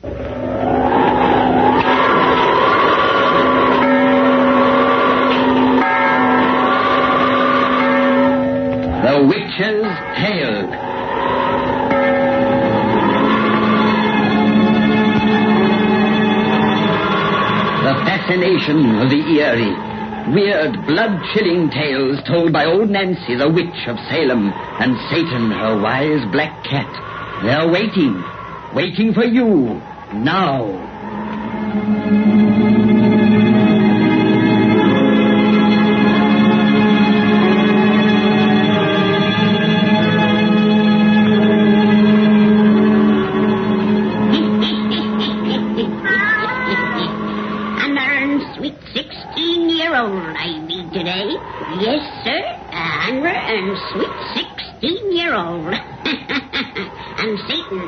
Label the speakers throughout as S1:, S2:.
S1: The Witch's Tale. The fascination of the eerie. Weird, blood-chilling tales told by old Nancy, the Witch of Salem, and Satan, her wise black cat. They're waiting for you, now.
S2: Yes, sir, 106-year-old. And Satan,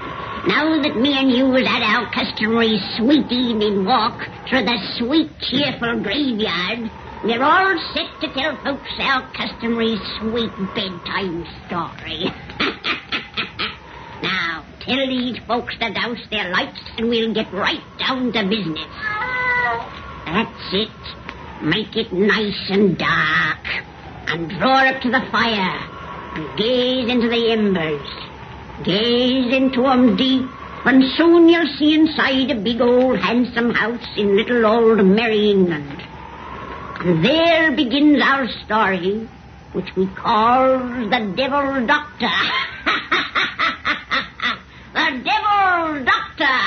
S2: now that me and you was at our customary sweet evening walk through the sweet, cheerful graveyard, we're all set to tell folks our customary sweet bedtime story. Now, tell these folks to douse their lights and we'll get right down to business. That's it. Make it nice and dark. And draw up to the fire. And gaze into the embers. Gaze into 'em deep. And soon you'll see inside a big old handsome house in little old Merry England. And there begins our story, which we call the Devil Doctor. The Devil Doctor.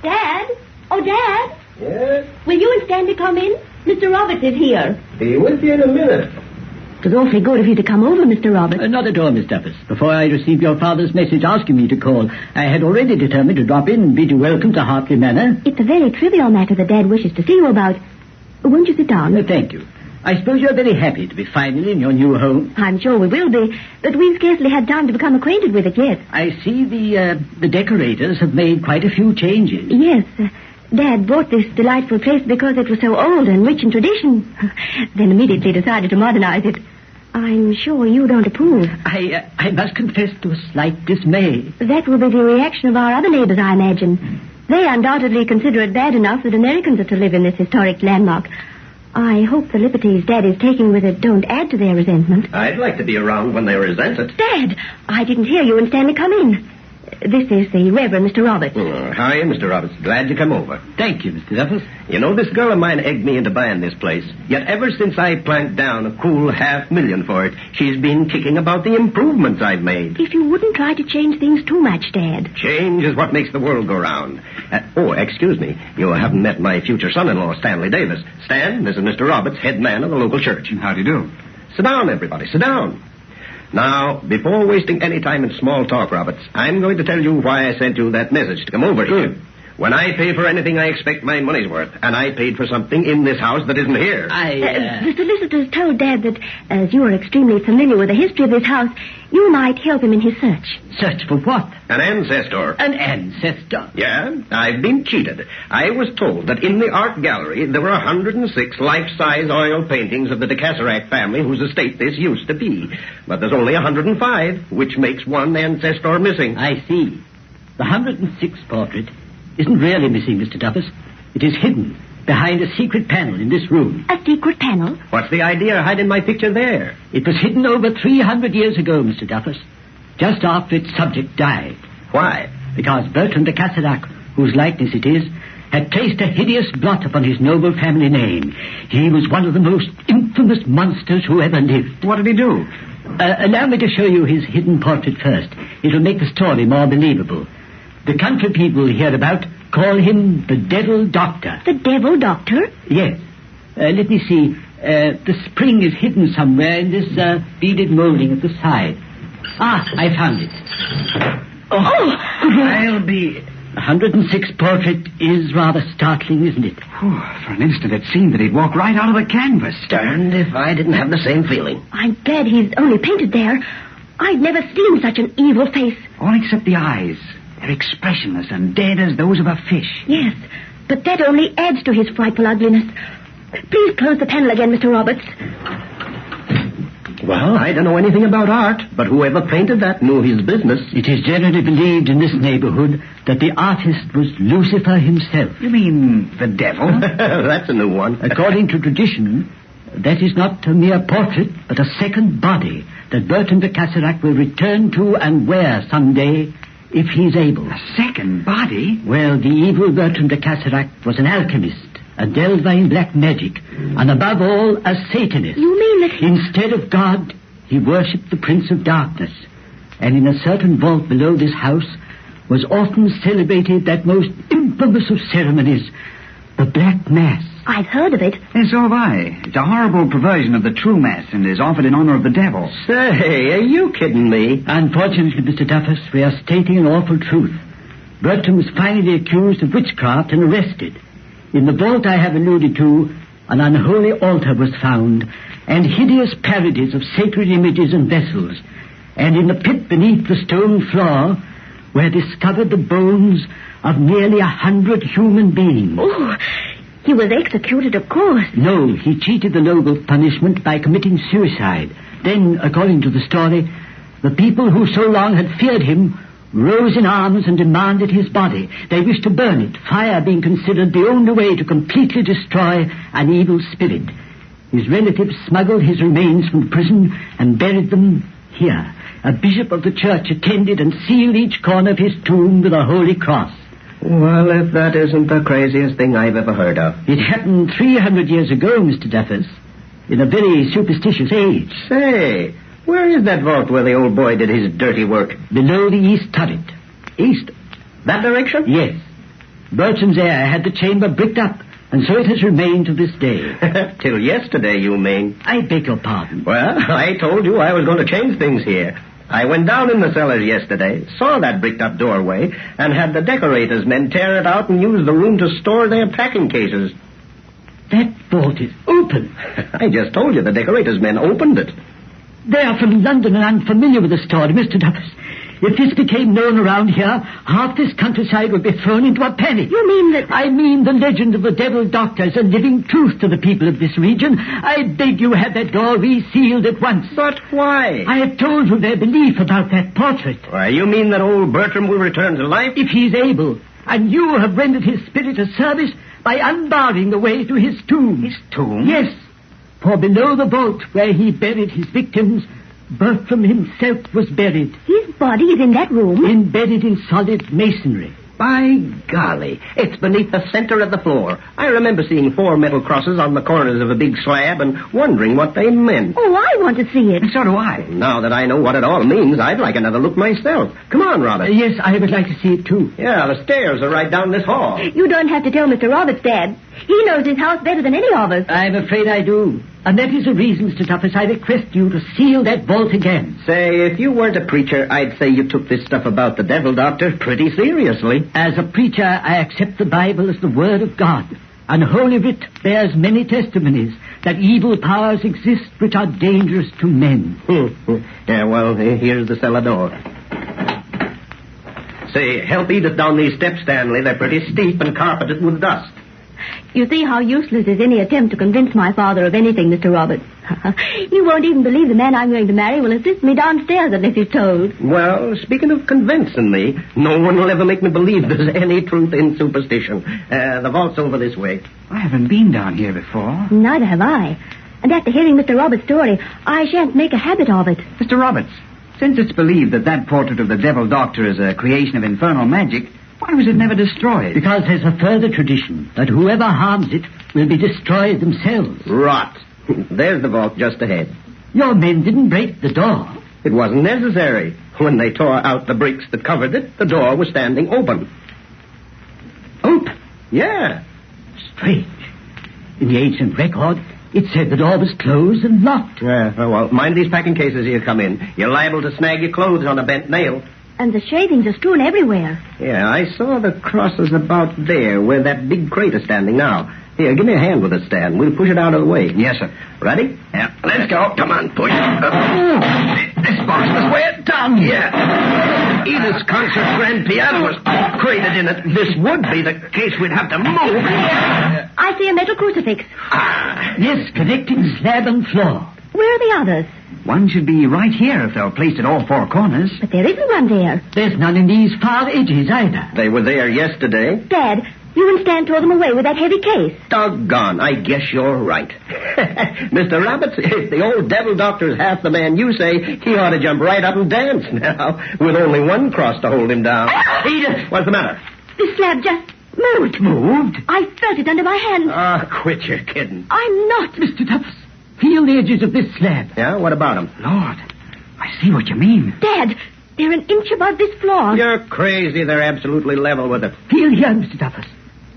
S3: Dad? Oh, Dad?
S4: Yes?
S3: Will you and Stanley come in? Mr. Roberts is here.
S4: Be with you in a minute.
S3: It was awfully good of you to come over, Mr. Roberts.
S5: Not at all, Miss Duffus. Before I received your father's message asking me to call, I had already determined to drop in and bid you welcome to Hartley Manor.
S3: It's a very trivial matter that Dad wishes to see you about. Won't you sit down?
S5: Thank you. I suppose you're very happy to be finally in your new home.
S3: I'm sure we will be, but we've scarcely had time to become acquainted with it yet.
S5: I see the decorators have made quite a few changes.
S3: Yes, Dad bought this delightful place because it was so old and rich in tradition. Then immediately decided to modernize it. I'm sure you don't approve.
S5: I must confess to a slight dismay.
S3: That will be the reaction of our other neighbors, I imagine. They undoubtedly consider it bad enough that Americans are to live in this historic landmark. I hope the liberties Dad is taking with it don't add to their resentment.
S4: I'd like to be around when they resent it.
S3: Dad, I didn't hear you and Stanley come in. This is the Reverend Mr. Roberts.
S4: Hi, Mr. Roberts. Glad you come over.
S5: Thank you, Mr. Duffus.
S4: You know, this girl of mine egged me into buying this place. Yet ever since I planked down a cool $500,000 for it, she's been kicking about the improvements I've made.
S3: If you wouldn't try to change things too much, Dad.
S4: Change is what makes the world go round. Excuse me. You haven't met my future son-in-law, Stanley Davis. Stan, this is Mr. Roberts, head man of the local church.
S6: How do you do?
S4: Sit down, everybody. Sit down. Now, before wasting any time in small talk, Roberts, I'm going to tell you why I sent you that message to come over here. When I pay for anything, I expect my money's worth. And I paid for something in this house that isn't here.
S3: The solicitors told Dad that, as you are extremely familiar with the history of this house, you might help him in his search.
S5: Search for what?
S4: An ancestor.
S5: An ancestor?
S4: Yeah, I've been cheated. I was told that in the art gallery there were 106 life-size oil paintings of the de Cassarac family whose estate this used to be. But there's only 105, which makes one ancestor missing.
S5: I see. The 106th portrait isn't really missing, Mr. Duffus. It is hidden behind a secret panel in this room.
S3: A secret panel?
S4: What's the idea of hiding my picture there?
S5: It was hidden over 300 years ago, Mr. Duffus, just after its subject died.
S4: Why?
S5: Because Bertrand de Cassarac, whose likeness it is, had placed a hideous blot upon his noble family name. He was one of the most infamous monsters who ever lived.
S6: What did he do?
S5: Allow me to show you his hidden portrait first. It'll make the story more believable. The country people hereabout call him the Devil Doctor.
S3: The Devil Doctor?
S5: Yes. Let me see. The spring is hidden somewhere in this beaded molding at the side. Ah, I found it. I'll be... The 106th portrait is rather startling, isn't it?
S6: For an instant it seemed that he'd walk right out of the canvas.
S4: Darned if I didn't have the same feeling.
S3: I'm glad he's only painted there. I'd never seen such an evil face.
S6: All except the eyes. They're expressionless and dead as those of a fish.
S3: Yes, but that only adds to his frightful ugliness. Please close the panel again, Mr. Roberts.
S4: Well, I don't know anything about art, but whoever painted that knew his business.
S5: It is generally believed in this neighborhood that the artist was Lucifer himself.
S6: You mean the devil?
S4: That's a new one.
S5: According to tradition, that is not a mere portrait, but a second body that Bertram de Casserac will return to and wear someday, if he's able.
S6: A second body?
S5: Well, the evil Bertram de Casserac was an alchemist, a delver in black magic, and above all, a Satanist.
S3: You mean that...
S5: Instead of God, he worshipped the Prince of Darkness. And in a certain vault below this house was often celebrated that most infamous of ceremonies, the Black Mass.
S3: I've heard of it.
S6: And so have I. It's a horrible perversion of the true Mass and is offered in honor of the devil.
S4: Say, are you kidding me?
S5: Unfortunately, Mr. Duffus, we are stating an awful truth. Bertram was finally accused of witchcraft and arrested. In the vault I have alluded to, an unholy altar was found, and hideous parodies of sacred images and vessels. And in the pit beneath the stone floor were discovered the bones of nearly 100 human beings.
S3: Oh, he was executed, of course.
S5: No, he cheated the noble punishment by committing suicide. Then, according to the story, the people who so long had feared him rose in arms and demanded his body. They wished to burn it, fire being considered the only way to completely destroy an evil spirit. His relatives smuggled his remains from prison and buried them here. A bishop of the church attended and sealed each corner of his tomb with a holy cross.
S4: Well, if that isn't the craziest thing I've ever heard of.
S5: It happened 300 years ago, Mr. Duffus, in a very superstitious age.
S4: Say, where is that vault where the old boy did his dirty work?
S5: Below the east turret.
S4: East? That direction?
S5: Yes. Bertram's heir had the chamber bricked up, and so it has remained to this day.
S4: Till yesterday, you mean?
S5: I beg your pardon.
S4: Well, I told you I was going to change things here. I went down in the cellars yesterday, saw that bricked-up doorway, and had the decorators' men tear it out and use the room to store their packing cases.
S5: That vault is open.
S4: I just told you the decorators' men opened it.
S5: They are from London and unfamiliar with the story, Mr. Duffus. If this became known around here, half this countryside would be thrown into a panic.
S3: You mean that...
S5: I mean the legend of the devil doctor is a living truth to the people of this region. I beg you have that door resealed at once.
S4: But why?
S5: I have told you their belief about that portrait.
S4: Why, you mean that old Bertram will return to life?
S5: If he's able. And you have rendered his spirit a service by unbarring the way to his tomb.
S6: His tomb?
S5: Yes. For below the vault where he buried his victims, Bertram himself was buried.
S3: His body is in that room?
S5: Embedded in solid masonry.
S4: By golly, it's beneath the center of the floor. I remember seeing 4 metal crosses on the corners of a big slab and wondering what they meant.
S3: Oh, I want to see it.
S6: And so do I.
S4: Now that I know what it all means, I'd like another look myself. Come on, Robert.
S5: Yes, I would like to see it, too.
S4: Yeah, the stairs are right down this hall.
S3: You don't have to tell Mr. Roberts, Dad. He knows his house better than any of us.
S5: I'm afraid I do. And that is the reason, Mr. Duffus, I request you to seal that vault again.
S4: Say, if you weren't a preacher, I'd say you took this stuff about the devil doctor pretty seriously.
S5: As a preacher, I accept the Bible as the Word of God. And Holy Writ bears many testimonies that evil powers exist which are dangerous to men.
S4: Yeah, well, here's the cellar door. Say, help Edith down these steps, Stanley. They're pretty steep and carpeted with dust.
S3: You see how useless is any attempt to convince my father of anything, Mr. Roberts. You won't even believe the man I'm going to marry will assist me downstairs unless he's told.
S4: Well, speaking of convincing me, no one will ever make me believe there's any truth in superstition. The vault's over this way.
S6: I haven't been down here before.
S3: Neither have I. And after hearing Mr. Roberts' story, I shan't make a habit of it.
S6: Mr. Roberts, since it's believed that portrait of the devil doctor is a creation of infernal magic, why was it never destroyed?
S5: Because there's a further tradition that whoever harms it will be destroyed themselves.
S4: Rot. There's the vault just ahead.
S5: Your men didn't break the door.
S4: It wasn't necessary. When they tore out the bricks that covered it, the door was standing open.
S5: Open?
S4: Yeah.
S5: Strange. In the ancient record, it said the door was closed and locked.
S4: Yeah, well, mind these packing cases you come in. You're liable to snag your clothes on a bent nail.
S3: And the shavings are strewn everywhere.
S4: Yeah, I saw the crosses about there where that big crate is standing now. Here, give me a hand with it, Stan. We'll push it out of the way.
S6: Yes, sir.
S4: Ready?
S6: Yeah. Let's go. Come on, push. This box must weigh it down.
S4: Yeah. Edith's concert grand piano was crated in it. This would be the case we'd have to move.
S3: I see a metal crucifix.
S5: Yes, connecting slab and floor.
S3: Where are the others?
S6: One should be right here if they were placed at all four corners.
S3: But there isn't one there.
S5: There's none in these far edges either.
S4: They were there yesterday.
S3: Dad, you and Stan tore them away with that heavy case.
S4: Doggone, I guess you're right. Mr. Rabbit, if the old devil doctor's half the man you say, he ought to jump right up and dance now, with only one cross to hold him down. Edith, what's the matter?
S3: This slab just moved.
S4: Moved?
S3: I felt it under my hand.
S4: Quit your kidding.
S3: I'm not.
S5: Mr. Duffus, feel the edges of this slab.
S4: Yeah, what about him?
S6: Lord, I see what you mean.
S3: Dad, they're an inch above this floor.
S4: You're crazy. They're absolutely level with it.
S5: Feel here, Mr. Duffus.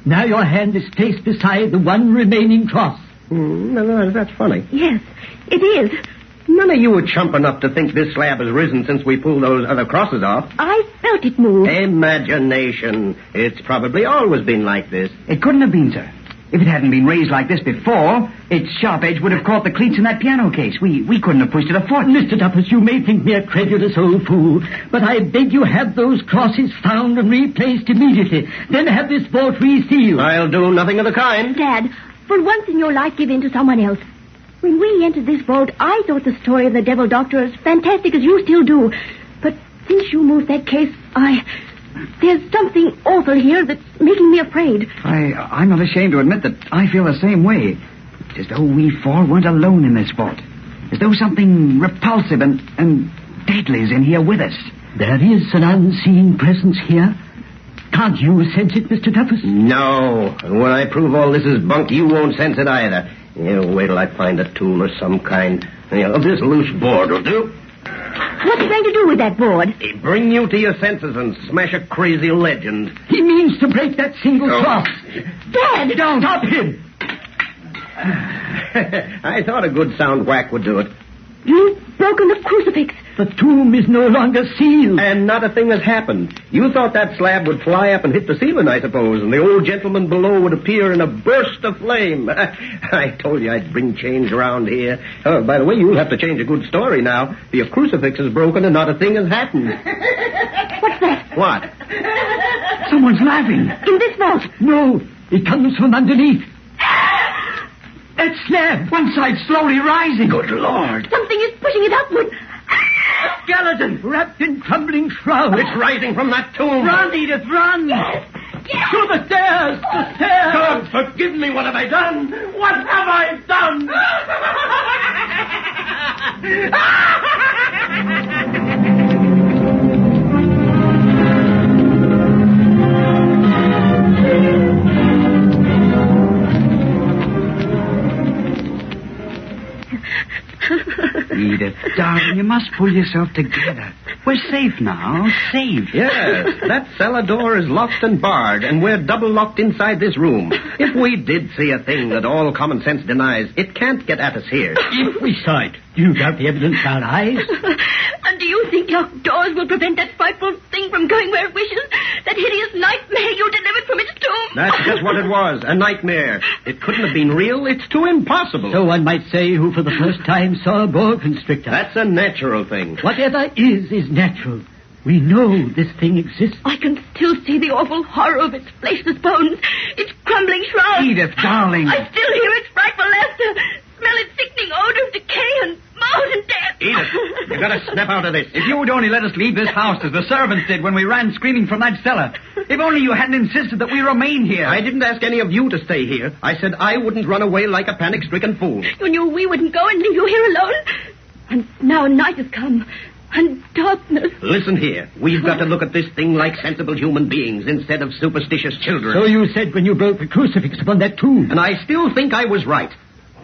S5: Now your hand is placed beside the one remaining cross.
S4: No, that's funny.
S3: Yes, it is.
S4: None of you were chump enough to think this slab has risen since we pulled those other crosses off.
S3: I felt it move.
S4: Imagination. It's probably always been like this.
S6: It couldn't have been, sir. If it hadn't been raised like this before, its sharp edge would have caught the cleats in that piano case. We couldn't have pushed it afoot.
S5: Mr. Duffus, you may think me a credulous old fool, but I beg you have those crosses found and replaced immediately. Then have this vault resealed.
S4: I'll do nothing of the kind.
S3: Dad, for once in your life, give in to someone else. When we entered this vault, I thought the story of the devil doctor as fantastic as you still do. But since you moved that case, there's something awful here that's making me afraid.
S6: I'm not ashamed to admit that I feel the same way. It's as though we four weren't alone in this vault. As though something repulsive and deadly is in here with us.
S5: There is an unseen presence here. Can't you sense it, Mr. Duffus?
S4: No. And when I prove all this is bunk, you won't sense it either. You wait till I find a tool or some kind. This loose board will do.
S3: What's he going to do with that board?
S4: Bring you to your senses and smash a crazy legend.
S5: He means to break that single cross.
S3: Dad!
S5: Don't stop him!
S4: I thought a good sound whack would do it.
S3: You've broken the crucifix.
S5: The tomb is no longer sealed.
S4: And not a thing has happened. You thought that slab would fly up and hit the ceiling, I suppose, and the old gentleman below would appear in a burst of flame. I told you I'd bring change around here. Oh, by the way, you'll have to change a good story now. Your crucifix is broken and not a thing has happened.
S3: What's that?
S4: What?
S6: Someone's laughing.
S3: In this vault.
S5: No, it comes from underneath. That slab.
S6: One side slowly rising.
S4: Good Lord.
S3: Something is pushing it upward.
S5: A skeleton wrapped in crumbling shrouds.
S4: It's rising from that tomb.
S5: Run, Edith, run!
S3: Yes.
S5: To the stairs! The stairs!
S4: God, forgive me. What have I done? What have I done?
S6: Edith, darling, you must pull yourself together. We're safe now. Safe.
S4: Yes, that cellar door is locked and barred, and we're double locked inside this room. If we did see a thing that all common sense denies, it can't get at us here.
S5: If we saw it, you doubt the evidence of our eyes?
S3: And do you think locked doors will prevent that frightful thing from going where it wishes? That hideous nightmare you delivered from its tomb?
S4: That's just what it was, a nightmare. It couldn't have been real. It's too impossible.
S5: So one might say who for the first time saw a boa constrictor.
S4: That's a natural thing.
S5: Whatever is natural. We know this thing exists.
S3: I can still see the awful horror of its fleshless bones, its crumbling shrouds.
S6: Edith, darling.
S3: I still hear its frightful laughter, smell its sickening odor of decay and mold and death.
S4: Edith, you gotta snap out of this.
S6: If you would only let us leave this house as the servants did when we ran screaming from that cellar. If only you hadn't insisted that we remain here.
S4: I didn't ask any of you to stay here. I said I wouldn't run away like a panic-stricken fool.
S3: You knew we wouldn't go and leave you here alone. And now night has come. And darkness.
S4: Listen here. We've got to look at this thing like sensible human beings instead of superstitious children.
S5: So you said when you broke the crucifix upon that tomb.
S4: And I still think I was right.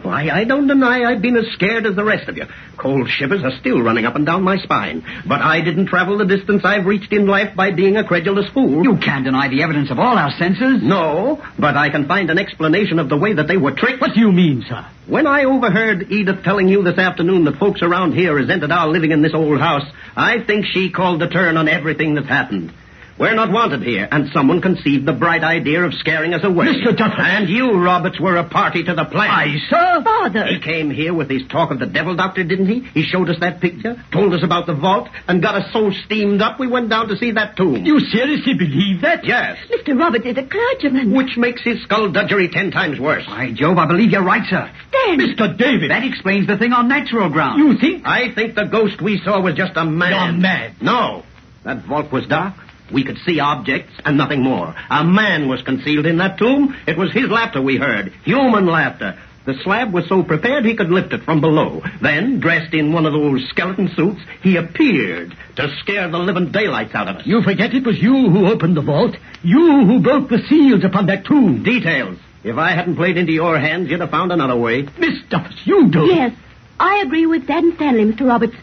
S4: Why, I don't deny I've been as scared as the rest of you. Cold shivers are still running up and down my spine. But I didn't travel the distance I've reached in life by being a credulous fool.
S6: You can't deny the evidence of all our senses.
S4: No, but I can find an explanation of the way that they were tricked.
S5: What do you mean, sir?
S4: When I overheard Edith telling you this afternoon that folks around here resented our living in this old house, I think she called the turn on everything that's happened. We're not wanted here, and someone conceived the bright idea of scaring us away.
S5: Mr. Duffy.
S4: And you, Roberts, were a party to the plan.
S5: Aye, sir.
S3: Father.
S4: He came here with his talk of the devil doctor, didn't he? He showed us that picture, told us about the vault, and got us so steamed up we went down to see that tomb.
S5: You seriously believe that?
S4: Yes.
S3: Mr. Roberts is a clergyman.
S4: Which makes his skullduggery 10 times worse.
S6: By Jove, I believe you're right, sir.
S3: Stan.
S5: Mr. David.
S6: That explains the thing on natural ground.
S5: You think?
S4: I think the ghost we saw was just a man.
S5: You're mad.
S4: No. That vault was dark. We could see objects and nothing more. A man was concealed in that tomb. It was his laughter we heard. Human laughter. The slab was so prepared he could lift it from below. Then, dressed in one of those skeleton suits, he appeared to scare the living daylights out of us.
S5: You forget it was you who opened the vault. You who broke the seals upon that tomb.
S4: Details. If I hadn't played into your hands, you'd have found another way.
S5: Miss Duffus, you do.
S3: Yes, I agree with Dad and Stanley, Mr. Roberts.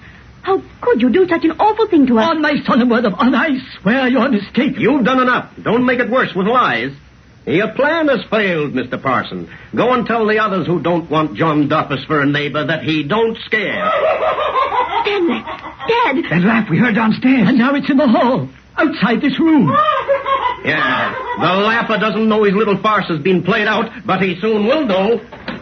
S3: How could you do such an awful thing to us?
S5: On my solemn word of honor, I swear you're mistaken.
S4: You've done enough. Don't make it worse with lies. Your plan has failed, Mr. Parson. Go and tell the others who don't want John Duffus for a neighbor that he don't scare.
S3: Stanley, Dad.
S6: That laugh we heard downstairs.
S5: And now it's in the hall, outside this room.
S4: Yeah, the laugher doesn't know his little farce has been played out, but he soon will know.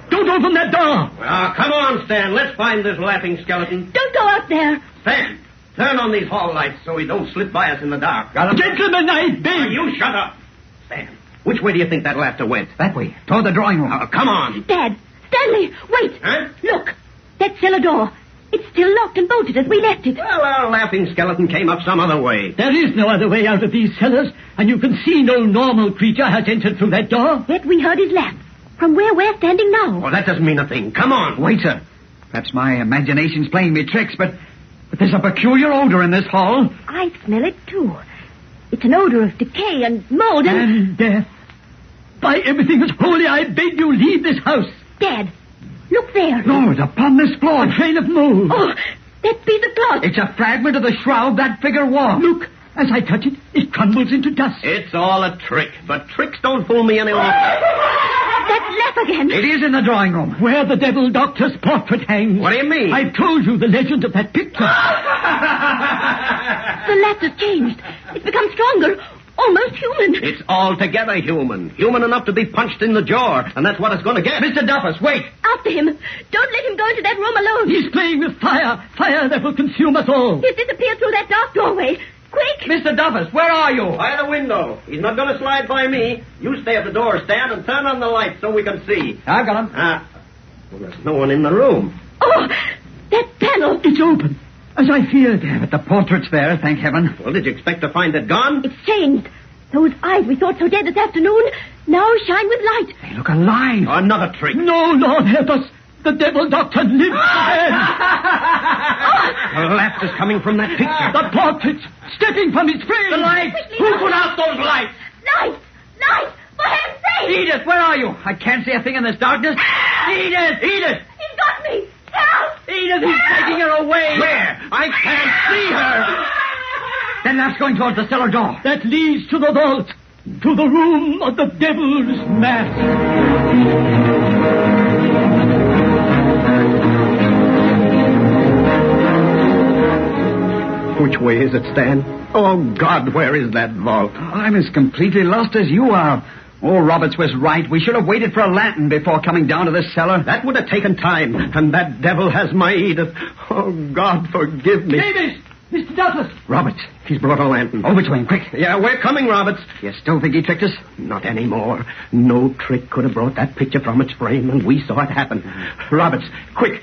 S5: Don't open that door.
S4: Come on, Stan. Let's find this laughing skeleton.
S3: Don't go out there.
S4: Stan, turn on these hall lights so he don't slip by us in the dark. Got him?
S5: Gentlemen, I beg.
S4: You shut up. Stan, which way do you think that laughter went?
S6: That way, toward the drawing room.
S4: Come on.
S3: Dad, Stanley, wait.
S4: Huh?
S3: Look, that cellar door. It's still locked and bolted as we left it.
S4: Well, our laughing skeleton came up some other way.
S5: There is no other way out of these cellars, and you can see no normal creature has entered through that door.
S3: Yet we heard his laugh from where we're standing now.
S4: Well, that doesn't mean a thing. Come on.
S6: Wait, sir. Perhaps my imagination's playing me tricks, but there's a peculiar odor in this hall.
S3: I smell it, too. It's an odor of decay and mold
S5: And death. By everything that's holy, I beg you leave this house.
S3: Dad, look there.
S6: Lord, upon this floor.
S5: A trail of mold.
S3: Oh, that piece of cloth.
S6: It's a fragment of the shroud that figure wore.
S5: Look, as I touch it, it crumbles into dust.
S4: It's all a trick, but tricks don't fool me any longer.
S3: That laugh again.
S6: It is in the drawing room.
S5: Where the devil doctor's portrait hangs.
S4: What do you mean?
S5: I've told you the legend of that picture.
S3: The laughter's changed. It's become stronger, almost human.
S4: It's altogether human. Human enough to be punched in the jaw, and that's what it's going to get.
S6: Mr. Duffus, wait.
S3: After him. Don't let him go into that room alone.
S5: He's playing with fire. Fire that will consume us all.
S3: He's disappeared through that dark doorway. Quick!
S6: Mr. Duffus, where are you?
S4: By the window. He's not going to slide by me. You stay at the door, Stan, and turn on the light so we can see.
S6: I got him.
S4: Well, there's no one in the room.
S3: Oh, that panel.
S5: It's open, as I feared.
S6: Yeah, but the portrait's there, thank heaven.
S4: Well, did you expect to find it gone?
S3: It's changed. Those eyes we thought so dead this afternoon now shine with light.
S6: They look alive.
S4: Another trick.
S5: No, Lord, help us. The devil doctor lives again.
S4: The laughter's coming from that picture.
S5: The portrait, stepping from his frame.
S4: The lights!
S3: Quickly,
S4: Who
S3: Lord.
S4: put out those lights?
S3: Light! Light! For heaven's sake!
S6: Edith, where are you? I can't see a thing in this darkness. Edith! Edith!
S3: He's got me! Help!
S6: Edith, he's taking her away.
S4: Where? I can't see her.
S6: Then that's going towards the cellar door.
S5: That leads to the vault, to the room of the devil's mask.
S4: Which way is it, Stan? Oh, God, where is that vault?
S6: I'm as completely lost as you are. Oh, Roberts was right. We should have waited for a lantern before coming down to this cellar.
S4: That would have taken time, and that devil has my Edith. Oh, God, forgive me.
S5: Davis! Mr. Douglas!
S4: Roberts, he's brought a lantern.
S6: Over to him, quick.
S4: Yeah, we're coming, Roberts.
S6: You still think he tricked us?
S4: Not anymore. No trick could have brought that picture from its frame, and we saw it happen. Roberts, quick,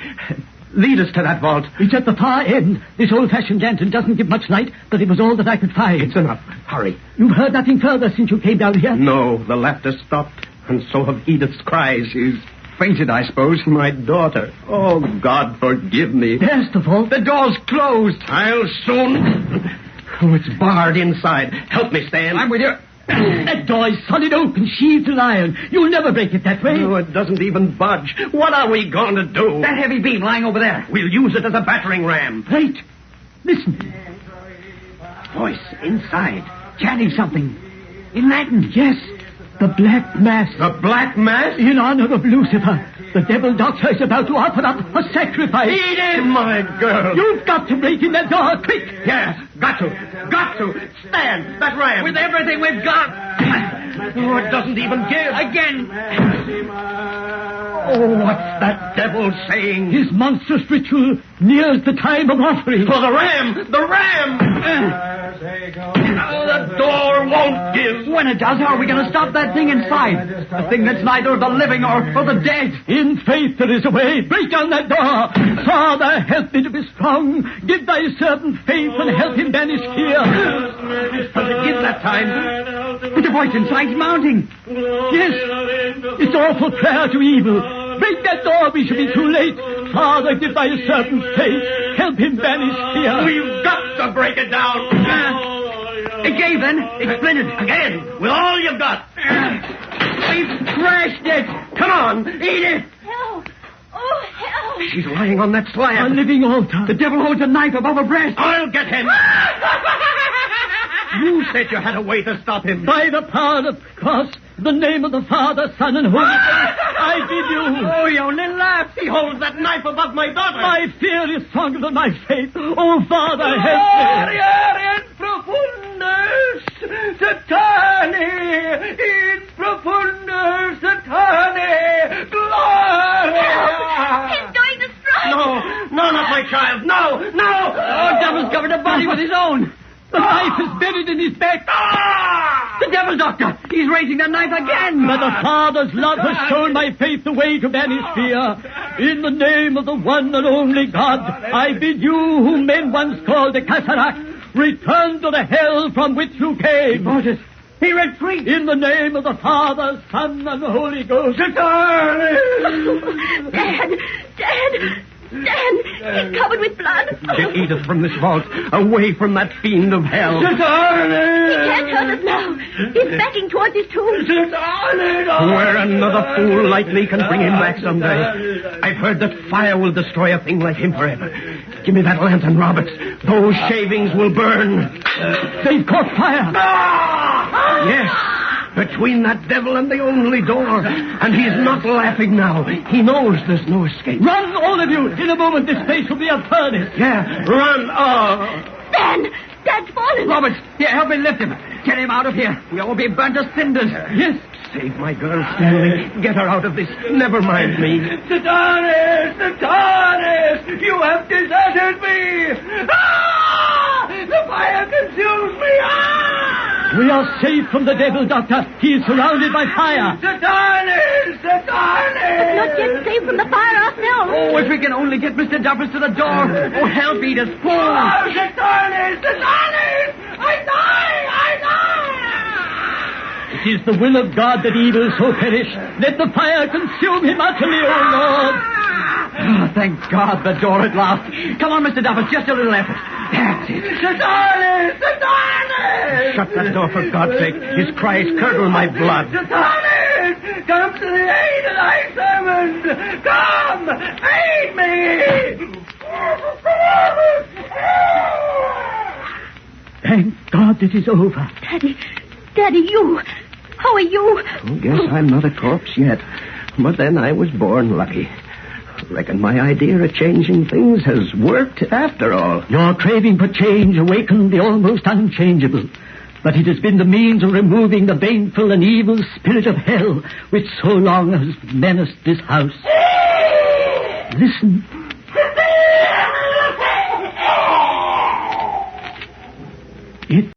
S4: lead us to that vault.
S5: It's at the far end. This old-fashioned lantern doesn't give much light, but it was all that I could find.
S4: It's enough. Hurry.
S5: You've heard nothing further since you came down here?
S4: No, the laughter stopped, and so have Edith's cries.
S6: She's fainted, I suppose.
S4: My daughter. Oh, God, forgive me.
S5: There's the vault.
S6: The door's closed.
S4: I'll soon... Oh, it's barred inside. Help me, Stan.
S6: I'm with you.
S5: That door is solid oak and sheathed in iron. You'll never break it that way.
S4: No, it doesn't even budge. What are we going to do?
S6: That heavy beam lying over there.
S4: We'll use it as a battering ram.
S5: Wait. Listen.
S4: Voice inside.
S6: Chanting something. In Latin.
S5: Yes. The Black Mass.
S4: The Black Mass?
S5: In honor of Lucifer. The devil doctor is about to offer up a sacrifice.
S4: Edith! My girl!
S5: You've got to break in that door, quick!
S4: Yes, got to. Stand, that ram.
S6: With everything we've got.
S4: Oh, it doesn't even give.
S6: Again.
S4: Oh, what's that devil saying?
S5: His monstrous ritual nears the time of offering.
S4: For the ram! Oh, the door won't give.
S6: When it does, how are we going to stop that thing inside? A thing that's neither of the living or the dead.
S5: In faith there is a way. Break down that door. Father, help me to be strong. Give thy servant faith and help him banish fear.
S4: Does it give that time?
S6: But the voice inside's mounting.
S5: Yes, it's awful prayer to evil. Break that door, we shall be too late. Father, give thy servant faith. Help him banish fear.
S4: We've got to break it down.
S6: It gave then. It splintered.
S4: Again, with all you've got.
S6: We've crashed it.
S4: Come on, Edith.
S3: Help! Oh, help!
S4: She's lying on that slab.
S5: A living altar.
S6: The devil holds a knife above her breast.
S4: I'll get him. You said you had a way to stop him.
S5: By the power of the cross, the name of the Father, Son, and Holy Ghost, I bid you.
S4: Oh, you only laugh. He holds that knife above my daughter.
S5: My fear is stronger than my faith. Oh, Father, help me.
S4: in profundus satani, in profundus satani, gloria.
S3: He's going to strike!
S4: No, not my child. No.
S6: Oh, devil's covered a body with his own.
S5: The knife is buried in his back.
S6: The devil doctor. He's raising the knife again.
S5: But the Father's love has shown my faith the way to banish fear. In the name of the one and only God, I bid you, whom men once called the Cataract, return to the hell from which you came.
S6: He retreats.
S5: In the name of the Father, Son, and the Holy Ghost.
S3: Dad, he's covered with blood.
S4: Get Edith from this vault, away from that fiend of hell.
S3: He can't hurt us now. He's backing towards his tomb.
S4: Where another fool like me can bring him back someday. I've heard that fire will destroy a thing like him forever. Give me that lantern, Roberts. Those shavings will burn.
S5: They've caught fire.
S4: Yes, between that devil and the only door. And he's not laughing now. He knows there's no escape.
S5: Run, all of you. In a moment, this place will be a furnace.
S4: Yeah, run. Oh.
S3: Dad's fallen.
S6: Roberts, here, help me lift him. Get him out of here. We'll all be burnt to cinders.
S4: Yes. Save my girl, Stanley. Get her out of this. Never mind me. Satanis! You have deserted me! The fire consumes me!
S5: We are safe from the devil, Doctor. He is surrounded by fire.
S4: Satanis!
S3: But not yet safe from the fire ourselves.
S6: Oh, if we can only get Mr. Duffers to the door. Oh, help Edith.
S4: Satanis! I die!
S5: It is the will of God that evil so perish. Let the fire consume him utterly, O Lord.
S6: Oh, thank God, the door at last. Come on, Mr. Duffers, just a little effort. That's it.
S4: Satanis! Shut that door, for God's sake. His cries curdle my blood. Satanis! Come to the aid of thy servant! Come! Aid me!
S5: Thank God it is over.
S3: Daddy, you. How are you?
S4: Oh, guess I'm not a corpse yet. But then I was born lucky. Reckon my idea of changing things has worked after all.
S5: Your craving for change awakened the almost unchangeable. But it has been the means of removing the baneful and evil spirit of hell which so long has menaced this house. Listen.